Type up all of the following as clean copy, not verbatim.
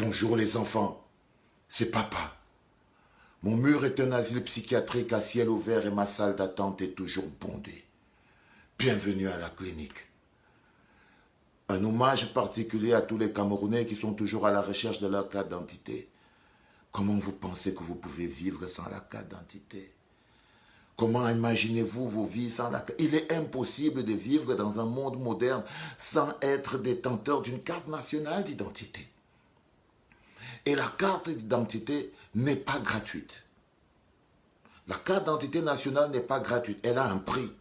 Bonjour les enfants, c'est papa. Mon mur est un asile psychiatrique à ciel ouvert et ma salle d'attente est toujours bondée. Bienvenue à la clinique. Un hommage particulier à tous les Camerounais qui sont toujours à la recherche de leur carte d'identité. Comment vous pensez que vous pouvez vivre sans la carte d'identité? Comment imaginez-vous vos vies sans la carte? Il est impossible de vivre dans un monde moderne sans être détenteur d'une carte nationale d'identité. Et la carte d'identité n'est pas gratuite. La carte d'identité nationale n'est pas gratuite, elle a un prix.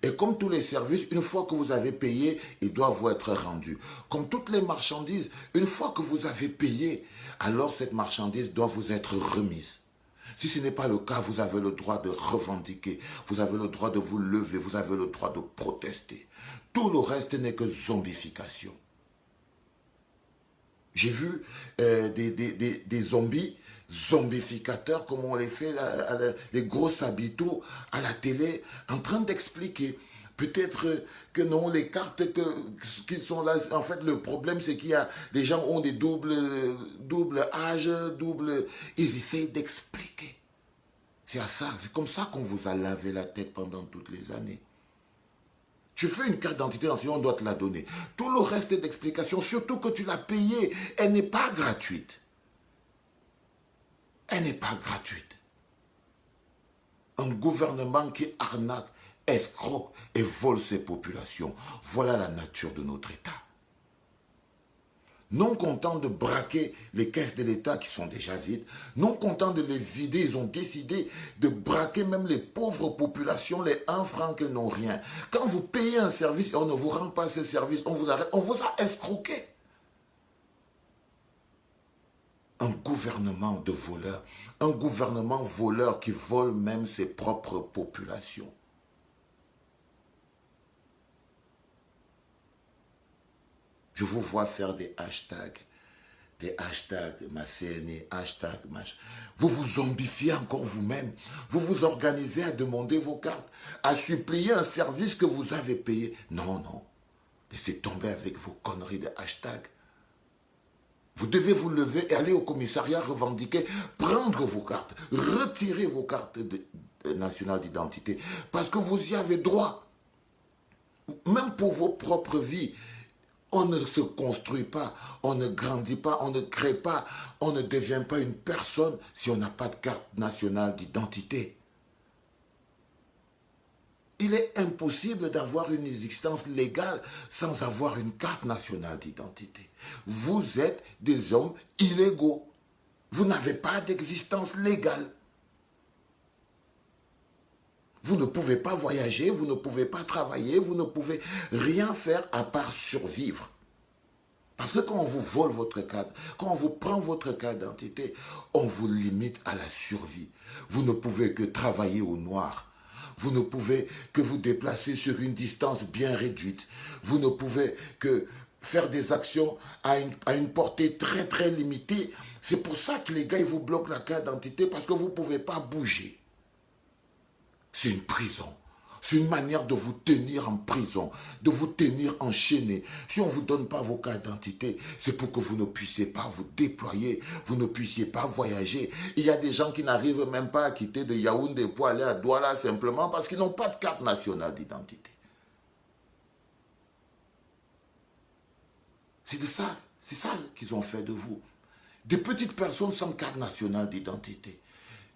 Et comme tous les services, une fois que vous avez payé, ils doivent vous être rendus. Comme toutes les marchandises, une fois que vous avez payé, alors cette marchandise doit vous être remise. Si ce n'est pas le cas, vous avez le droit de revendiquer, vous avez le droit de vous lever, vous avez le droit de protester. Tout le reste n'est que zombification. J'ai vu des zombies, zombificateurs, comme on les fait, les gros habitos à la télé, en train d'expliquer. Peut-être que non, les cartes qui sont là, en fait, le problème, c'est qu'il y a des gens qui ont des doubles âges, ils essayent d'expliquer. C'est comme ça qu'on vous a lavé la tête pendant toutes les années. Tu fais une carte d'identité nationale, on doit te la donner. Tout le reste d'explications, surtout que tu l'as payée, elle n'est pas gratuite. Elle n'est pas gratuite. Un gouvernement qui arnaque, escroque et vole ses populations. Voilà la nature de notre État. Non contents de braquer les caisses de l'État qui sont déjà vides, non contents de les vider, ils ont décidé de braquer même les pauvres populations, les 1 franc qui n'ont rien. Quand vous payez un service et on ne vous rend pas ce service, on vous arrête, on vous a escroqué. Un gouvernement de voleurs, un gouvernement voleur qui vole même ses propres populations. Je vous vois faire des hashtags ma CNI, hashtag machin. Vous vous zombifiez encore vous-même. Vous vous organisez à demander vos cartes, à supplier un service que vous avez payé. Non, non. Laissez tomber avec vos conneries de hashtags. Vous devez vous lever et aller au commissariat revendiquer, prendre vos cartes, retirer vos cartes nationales d'identité, parce que vous y avez droit. Même pour vos propres vies. On ne se construit pas, on ne grandit pas, on ne crée pas, on ne devient pas une personne si on n'a pas de carte nationale d'identité. Il est impossible d'avoir une existence légale sans avoir une carte nationale d'identité. Vous êtes des hommes illégaux. Vous n'avez pas d'existence légale. Vous ne pouvez pas voyager, vous ne pouvez pas travailler, vous ne pouvez rien faire à part survivre. Parce que quand on vous vole votre carte, quand on vous prend votre carte d'identité, on vous limite à la survie. Vous ne pouvez que travailler au noir. Vous ne pouvez que vous déplacer sur une distance bien réduite. Vous ne pouvez que faire des actions à une portée très très limitée. C'est pour ça que les gars ils vous bloquent la carte d'identité parce que vous ne pouvez pas bouger. C'est une prison. C'est une manière de vous tenir en prison, de vous tenir enchaîné. Si on ne vous donne pas vos cartes d'identité, c'est pour que vous ne puissiez pas vous déployer, vous ne puissiez pas voyager. Il y a des gens qui n'arrivent même pas à quitter de Yaoundé pour aller à Douala simplement parce qu'ils n'ont pas de carte nationale d'identité. C'est ça qu'ils ont fait de vous. Des petites personnes sans carte nationale d'identité.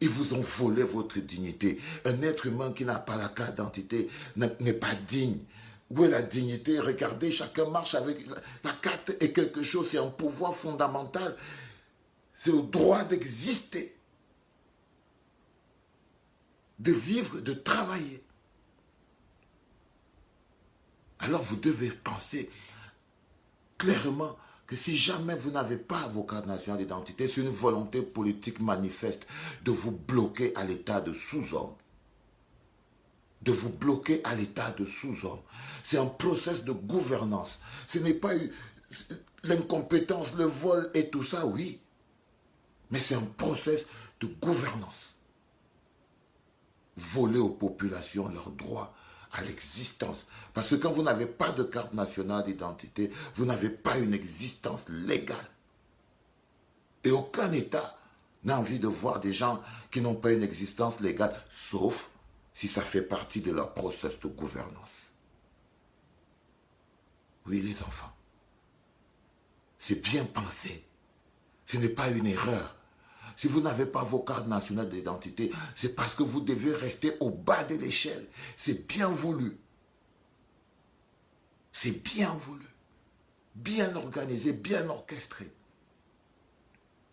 Ils vous ont volé votre dignité. Un être humain qui n'a pas la carte d'identité n'est pas digne. Où est la dignité? Regardez, chacun marche avec... La carte est quelque chose, c'est un pouvoir fondamental. C'est le droit d'exister, de vivre, de travailler. Alors vous devez penser clairement que si jamais vous n'avez pas vos cartes nationales d'identité, c'est une volonté politique manifeste de vous bloquer à l'état de sous-homme. De vous bloquer à l'état de sous-homme. C'est un processus de gouvernance. Ce n'est pas l'incompétence, le vol et tout ça, oui. Mais c'est un processus de gouvernance. Voler aux populations leurs droits à l'existence. Parce que quand vous n'avez pas de carte nationale d'identité, vous n'avez pas une existence légale. Et aucun État n'a envie de voir des gens qui n'ont pas une existence légale, sauf si ça fait partie de leur processus de gouvernance. Oui, les enfants, c'est bien pensé. Ce n'est pas une erreur. Si vous n'avez pas vos cartes nationales d'identité, c'est parce que vous devez rester au bas de l'échelle. C'est bien voulu. C'est bien voulu. Bien organisé, bien orchestré.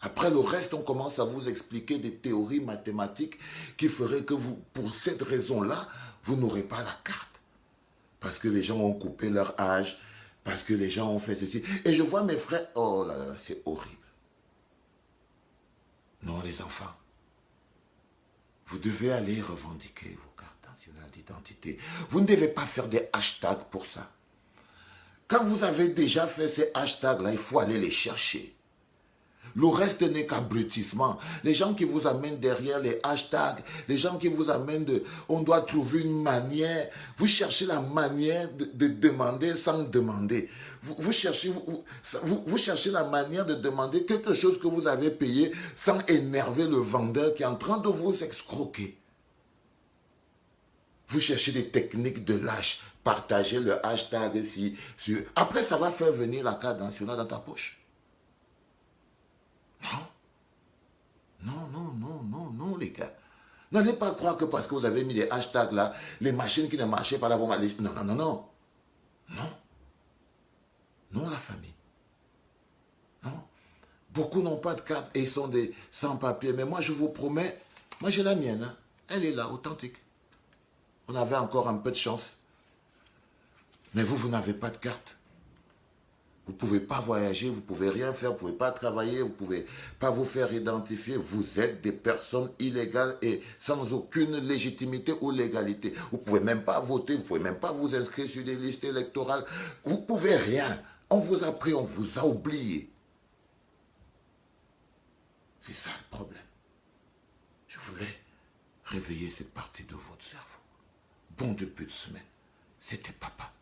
Après le reste, on commence à vous expliquer des théories mathématiques qui feraient que vous, pour cette raison-là, vous n'aurez pas la carte. Parce que les gens ont coupé leur âge, parce que les gens ont fait ceci. Et je vois mes frères, oh là là, c'est horrible. Non, les enfants, vous devez aller revendiquer vos cartes nationales d'identité. Vous ne devez pas faire des hashtags pour ça. Quand vous avez déjà fait ces hashtags-là, il faut aller les chercher. Le reste n'est qu'abrutissement. Les gens qui vous amènent derrière les hashtags, les gens qui vous amènent de... On doit trouver une manière. Vous cherchez la manière de demander sans demander. Vous cherchez la manière de demander quelque chose que vous avez payé sans énerver le vendeur qui est en train de vous escroquer. Vous cherchez des techniques de lâche. Partagez le hashtag ici. Après, ça va faire venir la carte nationale dans ta poche. Non, les gars. N'allez pas croire que parce que vous avez mis des hashtags là, les machines qui ne marchaient pas là vont aller. Non. Non, la famille. Non. Beaucoup n'ont pas de carte et ils sont des sans-papiers. Mais moi, je vous promets, moi j'ai la mienne. Hein. Elle est là, authentique. On avait encore un peu de chance. Mais vous n'avez pas de carte. Vous ne pouvez pas voyager, vous ne pouvez rien faire, vous ne pouvez pas travailler, vous ne pouvez pas vous faire identifier. Vous êtes des personnes illégales et sans aucune légitimité ou légalité. Vous ne pouvez même pas voter, vous ne pouvez même pas vous inscrire sur des listes électorales. Vous ne pouvez rien. On vous a pris, on vous a oublié. C'est ça le problème. Je voulais réveiller cette partie de votre cerveau. Bon début de semaine. C'était papa.